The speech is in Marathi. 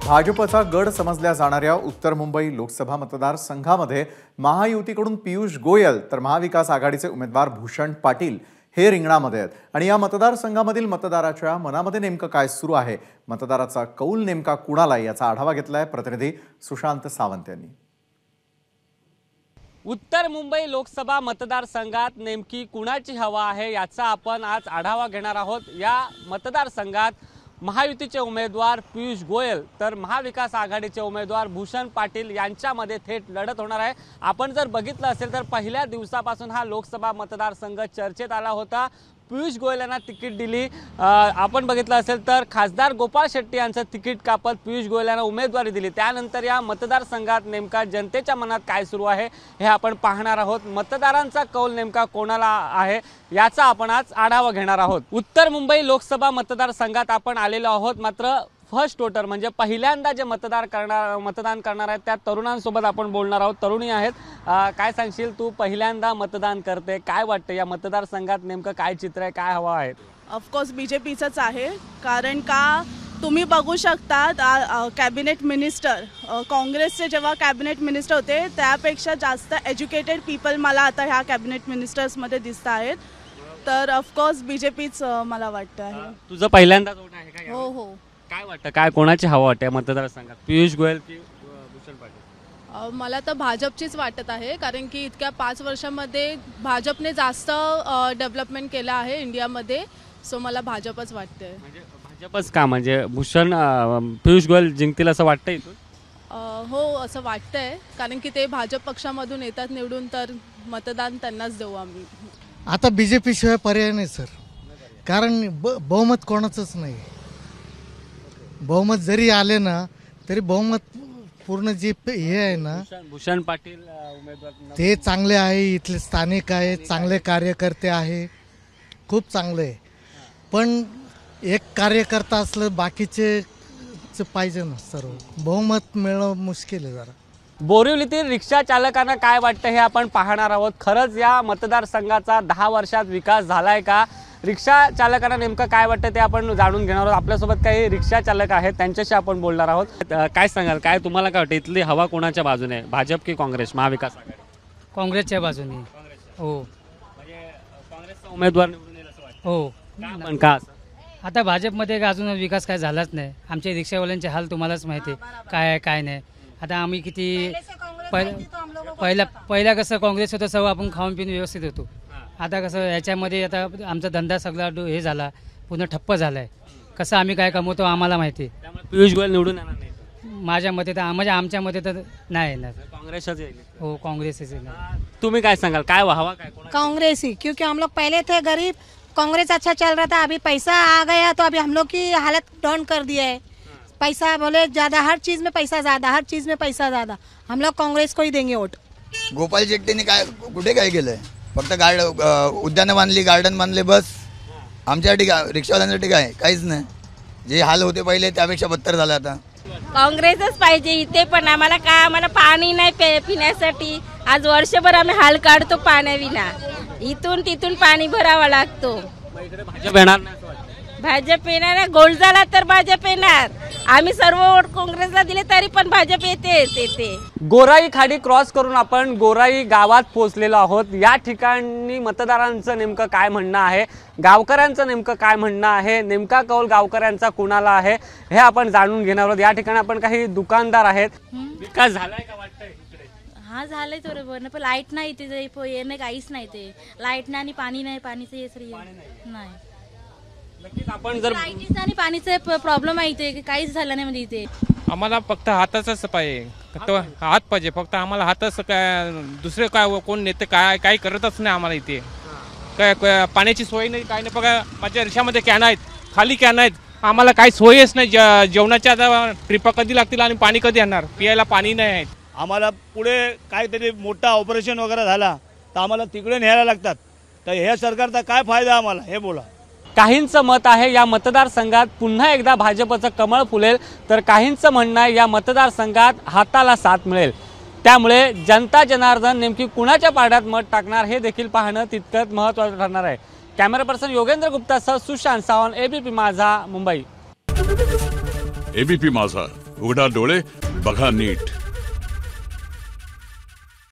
भाजपचा गड समजल्या जाणाऱ्या उत्तर मुंबई लोकसभा मतदारसंघामध्ये महायुतीकडून पियुष गोयल तर महाविकास आघाडीचे उमेदवार भूषण पाटील हे रिंगणामध्ये आहेत। आणि या मतदारसंघामधील मतदाराच्या मनामध्ये नेमकं काय सुरू आहे, मतदाराचा कौल नेमका कुणाला, याचा आढावा घेतलाय प्रतिनिधी सुशांत सावंत यांनी। उत्तर मुंबई लोकसभा मतदारसंघात नेमकी कुणाची हवा आहे याचा आपण आज आढावा घेणार आहोत। या मतदारसंघात महायुतीचे उमेदवार पियुष गोयल तर महाविकास आघाडीचे उमेदवार भूषण पाटील यांच्यामध्ये थेट लढत होणार आहे। आपण जर बघितलं असेल तर पहिल्या दिवसापासून हा लोकसभा मतदारसंघ चर्चेत आला होता। पियुष गोयल यांना तिकीट दिली, आपण बघितलं असेल तर खासदार गोपाळ शेट्टी यांचं तिकीट कापत पियुष गोयल यांना उमेदवारी दिली। त्यानंतर या मतदारसंघात नेमका जनतेच्या मनात काय सुरू आहे हे आपण पाहणार आहोत। मतदारांचा कौल नेमका कोणाला आहे याचा आपण आज आढावा घेणार आहोत। उत्तर मुंबई लोकसभा मतदारसंघात आपण आलेलो आहोत, मात्र फर्स्ट वोटर म्हणजे पहिल्यांदा जे मतदान करणार आहेत त्या तरुणांसोबत आपण बोलणार आहोत। तरुणी आहेत, काय सांगशील तू, पहिल्यांदा मतदान करते, काय वाटतं या मतदारसंघात नेमकं काय चित्र आहे, काय हवा आहे? ऑफकोर्स बीजेपीचंच आहे, कारण का तुम्ही बघू शकता कॅबिनेट मिनिस्टर काँग्रेसचे जेव्हा कॅबिनेट मिनिस्टर होते त्यापेक्षा जास्त एज्युकेटेड पीपल मला आता ह्या कॅबिनेट मिनिस्टर्समध्ये दिसत आहेत, तर ऑफकोर्स बीजेपीच मला वाटतं आहे। तुझं पहिल्यांदा वोट आहे का? हो हो। काय वाटतं, काय कोणाची हवा वाटते मतदारसंघात, पियुष गोयल की भूषण पाटील? मला तर भाजपचीच वाटत आहे, कारण की इतक्या 5 वर्षांमध्ये भाजपने जास्त डेव्हलपमेंट केलं आहे इंडियामध्ये, सो मला भाजपच वाटते। म्हणजे भाजपच का, म्हणजे भूषण पियुष गोयल जिंकतील असं वाटतं इथून? हो असं वाटतंय, कारण की ते भाजप पक्षामधून येतात निवडून, तर मतदान त्यांनाच देऊ आम्ही। आता बीजेपी शिवाय पर्याय नाही सर, कारण बहुमत कोणाचंच नाही। बहुमत जरी आले ना तरी बहुमत पूर्ण जे हे आहे ना, भूषण पाटील उमेदवार ते चांगले आहे, इथले स्थानिक आहे, चांगले कार्यकर्ते आहे, खूप चांगले आहे, पण एक कार्यकर्ता असलं बाकीचे पाहिजे ना, सर्व बहुमत मिळणं मुश्किल आहे जरा। बोरिवलीतील रिक्षा चालकांना काय वाटतं हे आपण पाहणार आहोत। खरंच या मतदारसंघाचा 10 वर्षात विकास झालाय का, रिक्षा चालकांना नेमकं काय वाटतं ते आपण जाणून घेणार आहोत। आपल्यासोबत काही रिक्षा चालक आहेत, त्यांच्याशी आपण बोलणार आहोत। काय सांगाल, काय तुम्हाला काय वाटतं, इथली हवा कोणाच्या बाजूने, भाजप की काँग्रेस, महाविकास आघाडी? काँग्रेसच्या बाजूने। हो, म्हणजे काँग्रेसचा उमेदवार निवडून येईल असं वाटतं? हो। पण का असं? आता भाजपमध्ये अजून विकास काय झालाच नाही। आमच्या रिक्षावाल्यांचे हाल तुम्हालाच माहिती आहे काय आहे काय नाही। आता आम्ही किती पहिला कसं काँग्रेस होतं, सर्व आपण खाऊन पिऊन व्यवस्थित होतो। आता कसं याच्यामध्ये आता आमचा धंदा सगळा हे झाला, पूर्ण ठप्प झाला आहे। कसं आम्ही काय कमवतो आम्हाला माहिती आहे, त्यामुळे पियुष गोयल निवडून येणार नाही माझ्या मते तर, म्हणजे आमच्या मते तर नाही येणार। काँग्रेसच येईल? हो, काँग्रेसच येणार। तुम्ही काय सांगाल, काय हवा काय? कांग्रेस ही, क्योंकि हम लोग पहले थे गरीब, कांग्रेस अच्छा चल रहा था, अभी पैसा आ गया तो अभी हम लोग की हालत डाउन कर दिया है। पैसा बोले ज़्यादा, हर चीज़ में पैसा ज़्यादा, हर चीज़ में पैसा ज़्यादा, हम लोग कांग्रेस को ही देंगे वोट। गोपाल शेट्टीने काय कुठे काय केलंय, फक्त उद्यानं बांधली, गार्डन बांधले, बस। आमच्यासाठी काय, रिक्षावाल्यांसाठी काय, काहीच नाही। जे हाल होते पहिले त्यापेक्षा बदतर झालं आता। काँग्रेसच पाहिजे इथे, पण आम्हाला काय, आम्हाला पाणी नाही पिण्यासाठी, आज वर्षभर आम्ही हाल काढतो पाण्याविना, इथून तिथून पाणी भरावा लागतो। भाजप येणार नाही? भाजप येणार, गोल झाला तर भाजप येणार, आम्ही सर्व वोट काँग्रेसला दिले तरी पण भाजप येते। गोराई खाडी क्रॉस करून आपण गोराई गावात पोहोचलेलो आहोत। या ठिकाणी मतदारांचं नेमकं काय म्हणणं आहे, गावकऱ्यांचं नेमकं काय म्हणणं आहे, नेमका कौल गावकऱ्यांचा कुणाला आहे हे आपण जाणून घेणार आहोत। या ठिकाणी आपण काही दुकानदार आहेत, विकास झालाय का वाटतंय इकडे? हाँ झालंय बरोबर, पण लाईट नाही ते, येणे काहीच नाही, ते लाईट नाही आणि पाणी नाही, पाणीचं हेच नाही। नक्कीच आपण जर लाईटीचं आणि पाणीचं प्रॉब्लेम आहे इथे, काहीच झालं नाही म्हणजे इथे। आम्हाला फक्त हाताच पाहिजे, हात पाहिजे फक्त आम्हाला, हातच काय, दुसरे काय कोण नेते काय करतच नाही आम्हाला इथे। काय पाण्याची सोय नाही, काय नाही। बघा माझ्या रिक्षामध्ये कॅन आहेत, खाली कॅन आहेत, आम्हाला काही सोयच नाही। जेवणाच्या आता ट्रिपा कधी लागतील आणि पाणी कधी येणार, पियायला पाणी नाही आहे। आम्हाला पुढे काहीतरी मोठा ऑपरेशन वगैरे झाला तर आम्हाला तिकडे न्यायला लागतात, तर हे सरकारचा काय फायदा आम्हाला, हे बोला। काहींचं मत आहे या मतदारसंघात पुन्हा एकदा भाजपचं कमळ फुलेल, तर काहींचं म्हणणं आहे या मतदारसंघात हाताला साथ मिळेल। त्यामुळे जनता जनार्दन नेमकी कुणाच्या पारड्यात मत टाकणार हे देखील पाहणं तितकंच महत्त्वाचं ठरणार आहे। कॅमेरा पर्सन योगेंद्र गुप्ता सह सुशांत सावंत, एबीपी माझा, मुंबई। एबीपी माझा, उघडा डोळे बघा नीट.